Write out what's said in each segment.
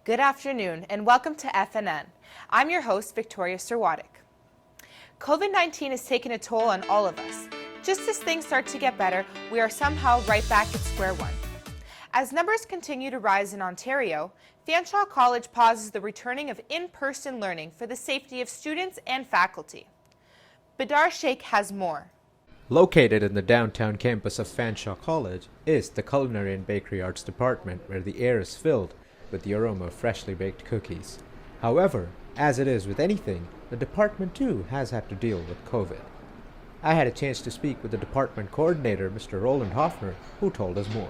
Good afternoon and welcome to FNN. I'm your host, Victoria Serwadik. COVID-19 has taken a toll on all of us. Just as things start to get better, we are somehow right back at square one. As numbers continue to rise in Ontario, Fanshawe College pauses the returning of in-person learning for the safety of students and faculty. Badar Sheikh has more. Located in the downtown campus of Fanshawe College is the Culinary and Bakery Arts Department, where the air is filled with the aroma of freshly baked cookies. However, as it is with anything, the department too has had to deal with COVID. I had a chance to speak with the department coordinator, Mr. Roland Hoffner, who told us more.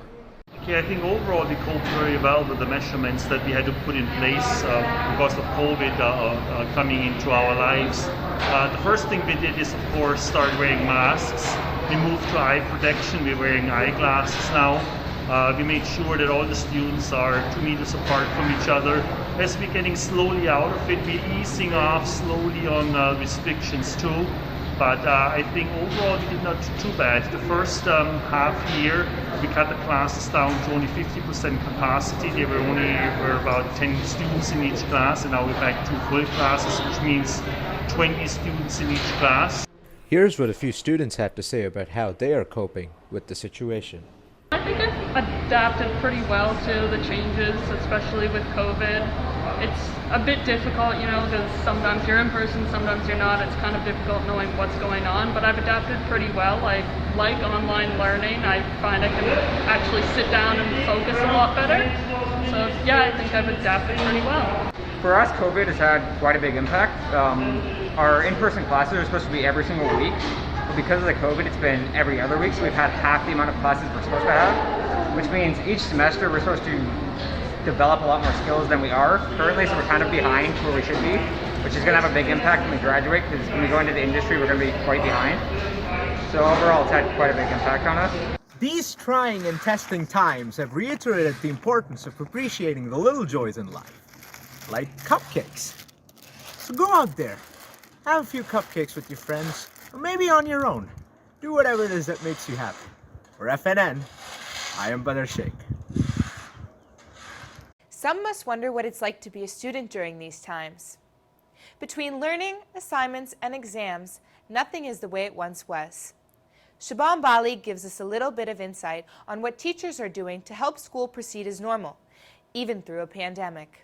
Okay, I think overall we coped very well with the measurements that we had to put in place because of COVID coming into our lives. The first thing we did is, of course, start wearing masks. We moved to eye protection. We're wearing eyeglasses now. We made sure that all the students are 2 meters apart from each other. As we're getting slowly out of it, we're easing off slowly on restrictions too. But I think overall we did not do too bad. The first half year, we cut the classes down to only 50% capacity. There were about 10 students in each class, and now we're back to full classes, which means 20 students in each class. Here's what a few students had to say about how they are coping with the situation. I think I've adapted pretty well to the changes, especially with COVID. It's a bit difficult, because sometimes you're in person, sometimes you're not. It's kind of difficult knowing what's going on, but I've adapted pretty well. I like online learning. I find I can actually sit down and focus a lot better. So yeah, I think I've adapted pretty well. For us, COVID has had quite a big impact. Our in-person classes are supposed to be every single week, but because of the COVID, it's been every other week, so we've had half the amount of classes we're supposed to have, which means each semester we're supposed to develop a lot more skills than we are currently, so we're kind of behind where we should be, which is going to have a big impact when we graduate, because when we go into the industry, we're going to be quite behind. So overall, it's had quite a big impact on us. These trying and testing times have reiterated the importance of appreciating the little joys in life, like cupcakes. So go out there, have a few cupcakes with your friends, or maybe on your own. Do whatever it is that makes you happy. For FNN, I am Badar Sheikh. Some must wonder what it's like to be a student during these times. Between learning, assignments, and exams, nothing is the way it once was. Shabam Bali gives us a little bit of insight on what teachers are doing to help school proceed as normal, even through a pandemic.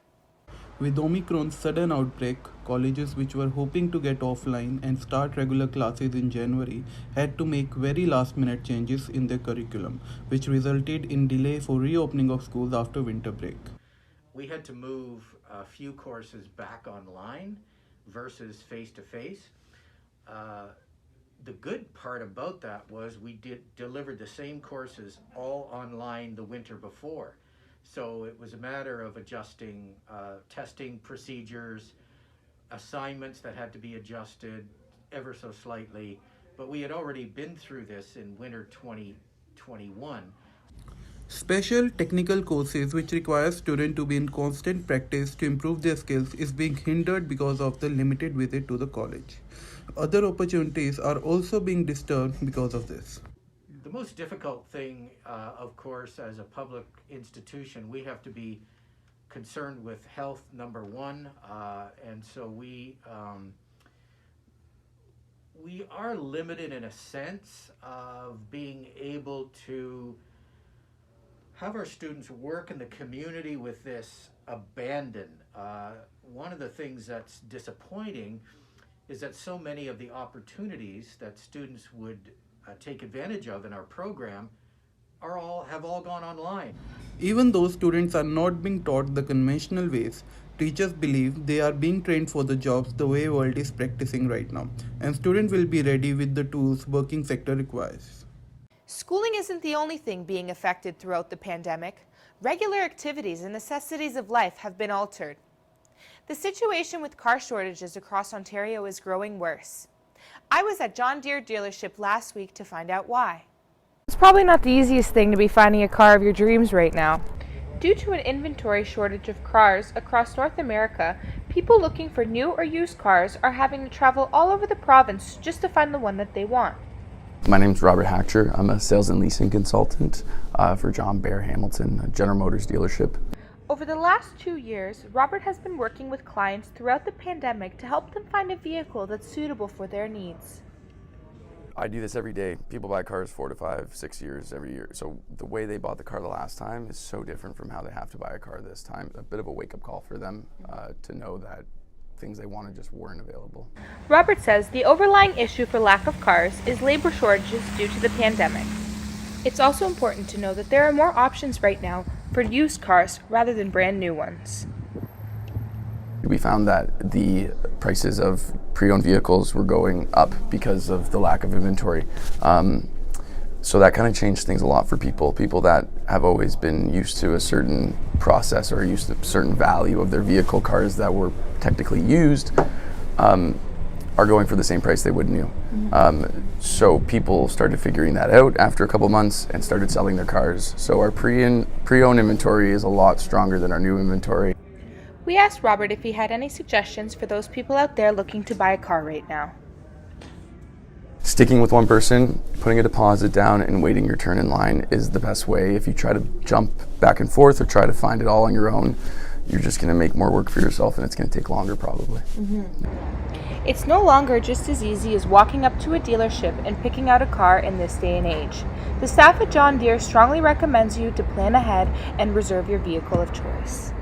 With Omicron's sudden outbreak, colleges which were hoping to get offline and start regular classes in January had to make very last-minute changes in their curriculum, which resulted in delay for reopening of schools after winter break. We had to move a few courses back online versus face-to-face. The good part about that was we delivered the same courses all online the winter before. So it was a matter of adjusting testing procedures, assignments that had to be adjusted ever so slightly. But we had already been through this in winter 2021. Special technical courses which require students to be in constant practice to improve their skills is being hindered because of the limited visit to the college. Other opportunities are also being disturbed because of this. The most difficult thing, of course, as a public institution, we have to be concerned with health, number one, and so we are limited in a sense of being able to have our students work in the community with this abandon. One of the things that's disappointing is that so many of the opportunities that students would take advantage of in our program have all gone online. Even though students are not being taught the conventional ways, teachers believe they are being trained for the jobs the way world is practicing right now, and students will be ready with the tools working sector requires. Schooling isn't the only thing being affected throughout the pandemic. Regular activities and necessities of life have been altered. The situation with car shortages across Ontario is growing worse. I was at John Deere dealership last week to find out why. It's probably not the easiest thing to be finding a car of your dreams right now. Due to an inventory shortage of cars across North America, people looking for new or used cars are having to travel all over the province just to find the one that they want. My name is Robert Hatcher. I'm a sales and leasing consultant for John Bear Hamilton, a General Motors dealership. Over the last 2 years, Robert has been working with clients throughout the pandemic to help them find a vehicle that's suitable for their needs. I do this every day. People buy cars 4 to 5, 6 years every year. So the way they bought the car the last time is so different from how they have to buy a car this time. A bit of a wake-up call for them to know that things they wanted just weren't available. Robert says the overlying issue for lack of cars is labor shortages due to the pandemic. It's also important to know that there are more options right now for used cars rather than brand new ones. We found that the prices of pre-owned vehicles were going up because of the lack of inventory. So that kind of changed things a lot for people that have always been used to a certain process or used to a certain value of their vehicle. Cars that were technically used are going for the same price they would new. So people started figuring that out after a couple months and started selling their cars. So our pre-owned inventory is a lot stronger than our new inventory. We asked Robert if he had any suggestions for those people out there looking to buy a car right now. Sticking with one person, putting a deposit down and waiting your turn in line is the best way. If you try to jump back and forth or try to find it all on your own, you're just going to make more work for yourself and it's going to take longer probably. It's no longer just as easy as walking up to a dealership and picking out a car in this day and age. The staff at John Deere strongly recommends you to plan ahead and reserve your vehicle of choice.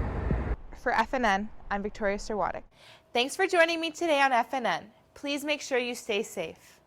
For FNN, I'm Victoria Serwatic. Thanks for joining me today on FNN. Please make sure you stay safe.